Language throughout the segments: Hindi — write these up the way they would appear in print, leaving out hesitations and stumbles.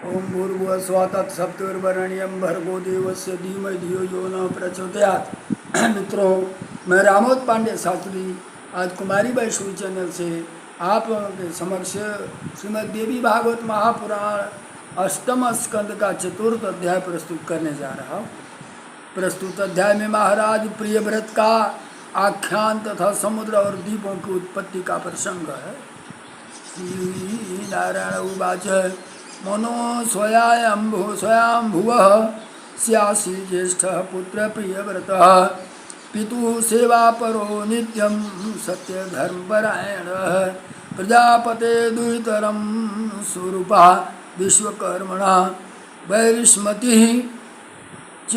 ओम भूर्भुवः स्वः तत्सवितुर्वरेण्यं भर्गो देवस्य धीमहि धियो यो न प्रचोदयात्। मित्रों, मैं रामोद पांडे शास्त्री आज कुमारी वैष्णवी चैनल से आप के समक्ष श्रीमद् देवी भागवत महापुराण अष्टम स्कंद का चतुर्थ अध्याय प्रस्तुत करने जा रहा हूँ। प्रस्तुत अध्याय में महाराज प्रियव्रत का आख्यान तथा समुद्र और द्वीपों की उत्पत्ति का प्रसंग है। श्री नारायण उवाच मनो स्वयंभुवः स्यासि ज्येष्ठः पुत्र प्रियव्रतः पितुः सेवापरो नित्यं सत्यधर्मपरायणः प्रजापते दुहितरं स्वरूपा विश्वकर्मणा वैरिष्मतिः च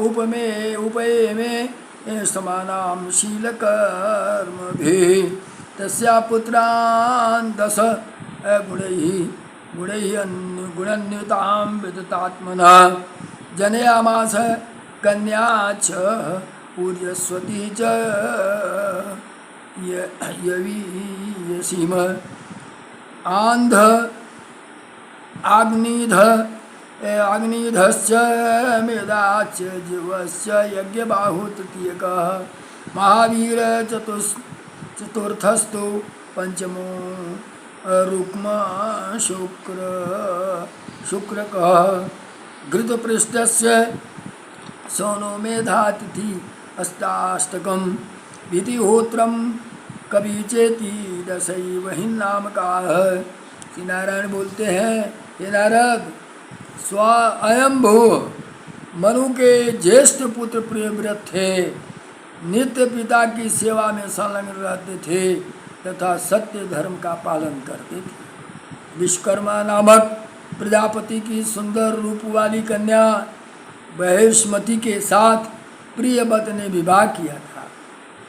उपयमे समानां शीलकर्मभिः तस्या पुत्रान् दश गुणन्युतां विदतात्मनः जनयामास कन्या च ऊर्जस्वती च यवीयसीम आन्ध आग्निधश्च मेधाश्च जीवस्य यज्ञबाहु तृतीयकः महावीर चतुर्थस्तु पंचमो रुक्म शुक्रकः घृतपृष्ठस्य सोनो मेधातिथि अष्टाष्टकं विधिहोत्रं कविचेति दशैव हिन्नामकाः। श्री नारायण बोलते हैं, हे नारद, स्वयंभू मनु के ज्येष्ठ पुत्र प्रियव्रत थे, नित्य पिता की सेवा में संलग्न रहते थे तथा सत्य धर्म का पालन करते थे। विश्वकर्मा नामक प्रजापति की सुंदर रूप वाली कन्या बहिष्मति के साथ प्रियव्रत ने विवाह किया था,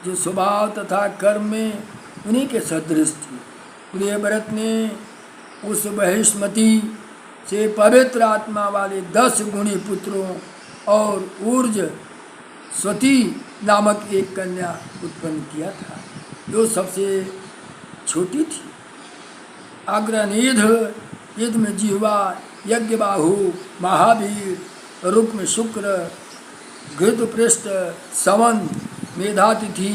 जो स्वभाव तथा कर्म में उन्हीं के सदृश थी। प्रियव्रत ने उस बहिष्मति से पवित्र आत्मा वाले 10 गुणी पुत्रों और ऊर्ज स्वती नामक एक कन्या उत्पन्न किया था, जो सबसे छोटी थी। अग्रनिध युद्ध जिह्वा यज्ञबाहु महावीर रुक्म शुक्र घृतपृष्ठ सवन मेधातिथि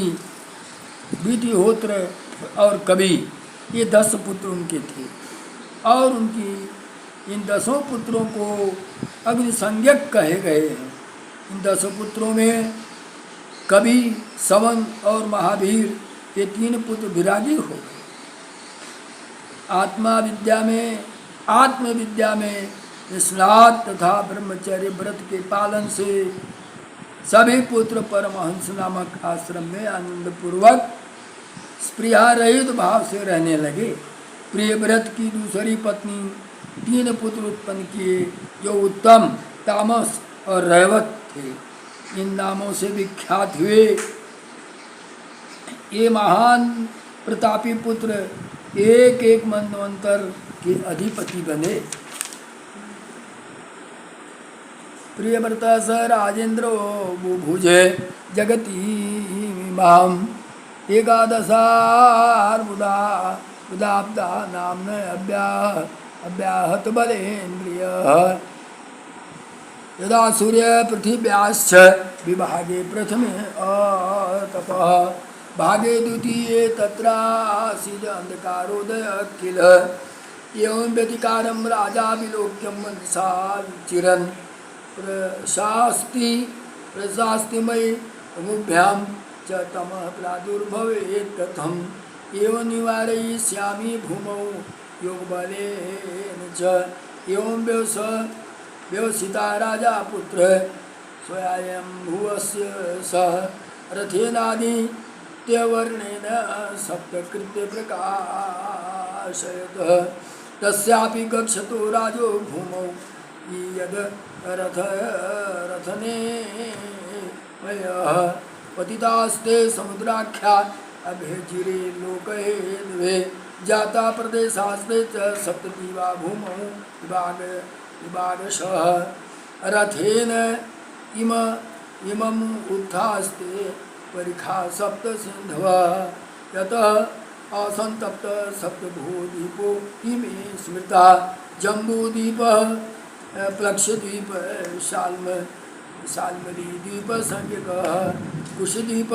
विधिहोत्र और कवि, ये 10 पुत्र उनके थे। और उनकी इन 10 पुत्रों को अग्निसंज्ञक कहे गए हैं। इन 10 पुत्रों में कवि, सवन और महावीर ये 3 पुत्र विरागी हो गए। आत्मविद्या में स्नात तथा ब्रह्मचर्य व्रत के पालन से सभी पुत्र परमहंस नामक आश्रम में आनंदपूर्वक स्पृहा रहित भाव से रहने लगे। प्रियव्रत की दूसरी पत्नी 3 पुत्र उत्पन्न किए, जो उत्तम, तामस और रैवत थे। इन नामों से विख्यात हुए ये महान प्रतापी पुत्र एक एक मनवंतर के अधिपति बने। प्रियव्रत स राजेन्द्रो बुभुजे जगती माम एकादशार्बुदाब्दा नाम्न अव्याहत बलेन्द्रियः यदा सूर्य पृथिव्याश्च विभागे प्रथमे तपः भागे द्वितीये तत्रासीद अंधकारोदय किल एवं व्यतिकारं राजा विलोक्य मनसा चिरन् प्रशास्ति मुभ्यां च तमः प्रादुर्भवेत् कथम् एवं निवारयिष्यामि भूमौ योगबलेन च एवं व्यवसिता राजा पुत्र स्वयंभुवस्य सह रथेनादित्यवर्णेन सप्तकृत्य प्रकाशयतः तस्यापि गच्छतो राजो भूमौ यद् रथने पतितास्ते समुद्राख्या अभेजिरे लोके द्वे जाता प्रदेशास्ते च सप्ततीवा भूमौ विभागशः रथेन इमम् उत्थास्ते परिखा सप्त सिन्धवः यतः असंतप्त सप्तभूदीपो इमे स्मृता जम्बूदीप प्लक्षद्वीप शाल्मलीद्वीप संज्ञकः कुशद्वीप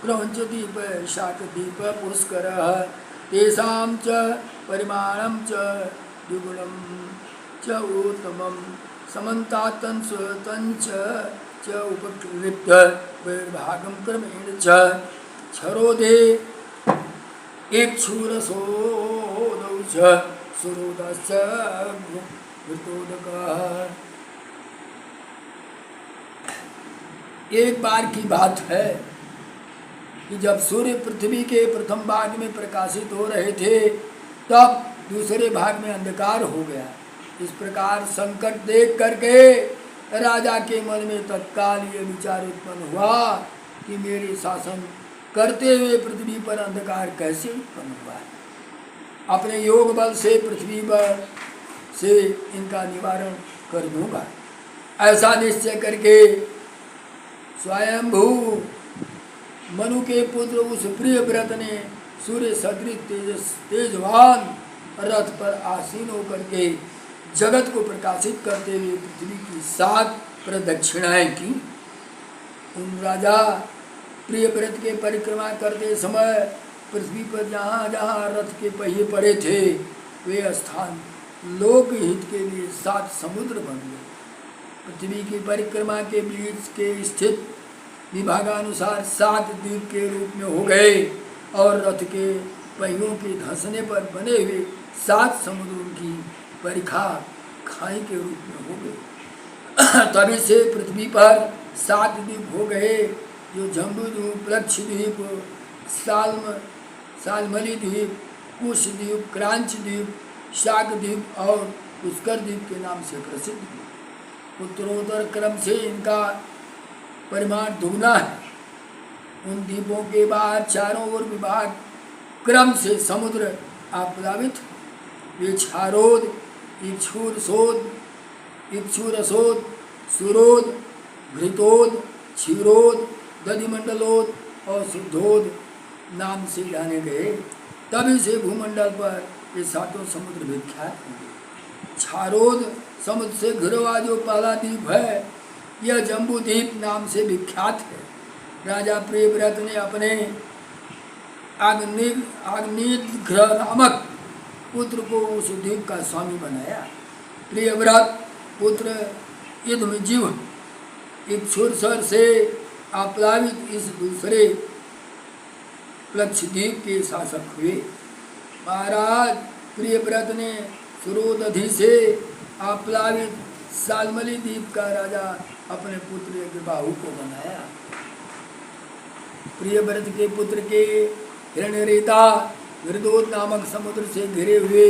क्रौञ्चद्वीप शाकद्वीप पुष्करः तेषां च परिमाणं च द्विगुणं च उत्तमं समन्तात्तंच च उपकृत्य वैर्भागं क्रमेण च क्षरोदे इक्षुरसोदौ च सुरोदश्च घृतोदकः। एक बार की बात है कि जब सूर्य पृथ्वी के प्रथम भाग में प्रकाशित हो रहे थे तब दूसरे भाग में अंधकार हो गया। इस प्रकार संकट देख करके राजा के मन में तत्काल ये विचार उत्पन्न हुआ कि मेरे शासन करते हुए पृथ्वी पर अंधकार कैसे उत्पन्न हुआ है। अपने योग बल से पृथ्वी पर से इनका निवारण कर दूंगा। ऐसा निश्चय करके स्वयंभू मनु के पुत्र उस प्रियव्रत ने सूर्य सदृश तेजवान रथ पर आसीन होकर के जगत को प्रकाशित करते हुए पृथ्वी की 7 प्रदक्षिणाएं की। उन राजा प्रियव्रत के परिक्रमा करते समय पृथ्वी पर जहाँ जहाँ रथ के पहिए पड़े थे वे स्थान लोकहित के लिए 7 समुद्र बन गए। पृथ्वी की परिक्रमा के बीच के स्थित विभागानुसार 7 द्वीप के रूप में हो गए और रथ के पहियों के धंसने पर बने हुए 7 समुद्रों की परिखा खाई के रूप में हो गए। तभी से पृथ्वी पर 7 द्वीप हो गए जो जम्बूद्वीप, प्लक्षद्वीप, शाल्मली द्वीप, कुशद्वीप, क्रांचद्वीप, शाकद्वीप और पुष्कर द्वीप के नाम से प्रसिद्ध हैं। उत्तरोत्तर क्रम से इनका परिमाण दुगना है। उन द्वीपों के बाद चारों ओर विभाग क्रम से समुद्र आप्लावित वे क्षारोद, इक्षुरसोद, सुरोद, घृतोद, क्षीरोद, दधिमंडलोद और शुद्धोद नाम से जाने गए। तभी से भूमंडल पर ये 7 समुद्र विख्यात हुए। क्षारोद समुद्र से घिरा हुआ जो पहला द्वीप है यह जम्बूद्वीप नाम से विख्यात है। राजा प्रियव्रत ने अपने आग्नेयघ्र नामक पुत्र को उस द्वीप का स्वामी बनाया। प्रियव्रत पुत्र युद्धमजीव इक्षुरसर से आप्लावित इस दूसरे प्लक्षद्वीप के शासक हुए। महाराज प्रियव्रत ने सुरोदधि से आप्लावित शाल्मली द्वीप का राजा अपने पुत्र यज्ञबाहु को बनाया। प्रियव्रत के पुत्र के हिरण्यरेता हृदोद नामक समुद्र से घिरे हुए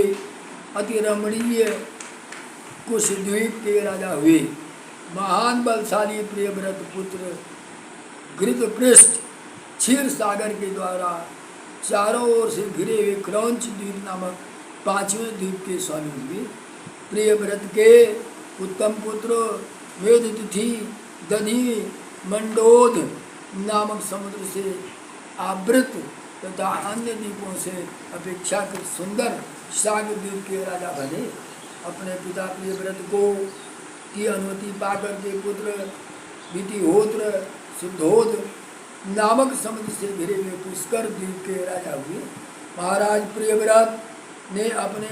अति रमणीय कुशद्वीप के राजा हुए। महान बलशाली प्रियव्रत पुत्र घृतपृष्ठ क्षीर सागर के द्वारा चारों ओर से घिरे हुए क्रौंच द्वीप नामक 5वें द्वीप के स्वामी हुए। प्रियव्रत के उत्तम पुत्र वेदतिथि दधि मंडोद नामक समुद्र से आवृत तथा अन्य द्वीपों से अपेक्षाकृत सुंदर सागर द्वीप के राजा बने। अपने पिता प्रियव्रत को की अनुमति पाकर के पुत्र वितिहोत्र शुद्धोद नामक समुद्र से घिरे हुए पुष्कर द्वीप के राजा हुए। महाराज प्रियव्रत ने अपने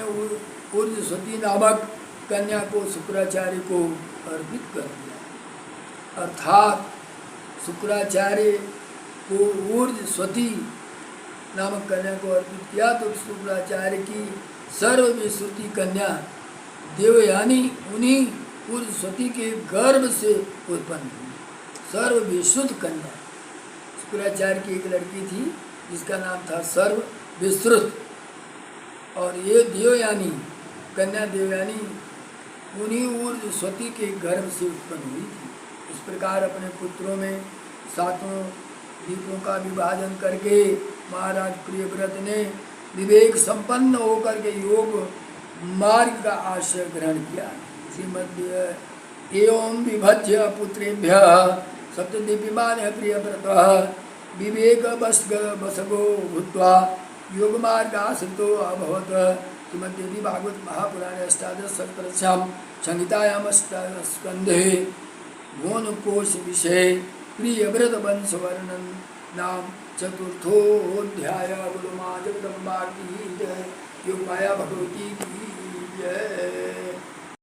ऊर्जस्वती नामक कन्या को शुक्राचार्य को अर्पित कर दिया। अर्थात शुक्राचार्य को ऊर्जस्वती नामक कन्या को अर्पित किया तो शुक्राचार्य की सर्वविश्रुति कन्या देवयानी उन्हीं ऊर्जस्वती के गर्भ से उत्पन्न हुई। सर्वविश्रुत कन्या शुक्राचार्य की एक लड़की थी जिसका नाम था सर्वविश्रुत और ये देवयानी कन्या देवयानी उन्हीं ऊर्जस्वती के गर्भ से उत्पन्न हुई थी। इस प्रकार अपने पुत्रों में 7 द्वीपों का विभाजन करके महाराज प्रियव्रत ने विवेक संपन्न होकर के योग मार्ग का आश्रय ग्रहण किया। श्रीमद्य एवं विभज्य पुत्रेभ्यः सप्तद्वीपीमान प्रियव्रत विवेक बसगो भूत्वा योग मार्ग आश्रितो अभवत् श्रीमद्देवी भागवत महापुराणे अष्टादश सर्वस्यां संहितायाम अष्टस्कन्धे गोनुकोश विषये प्रियव्रत वंश वर्णन नाम चतुर्थोऽध्याय। बोलो माँ जगदम्बा की जय, योग माया भगवती की जय।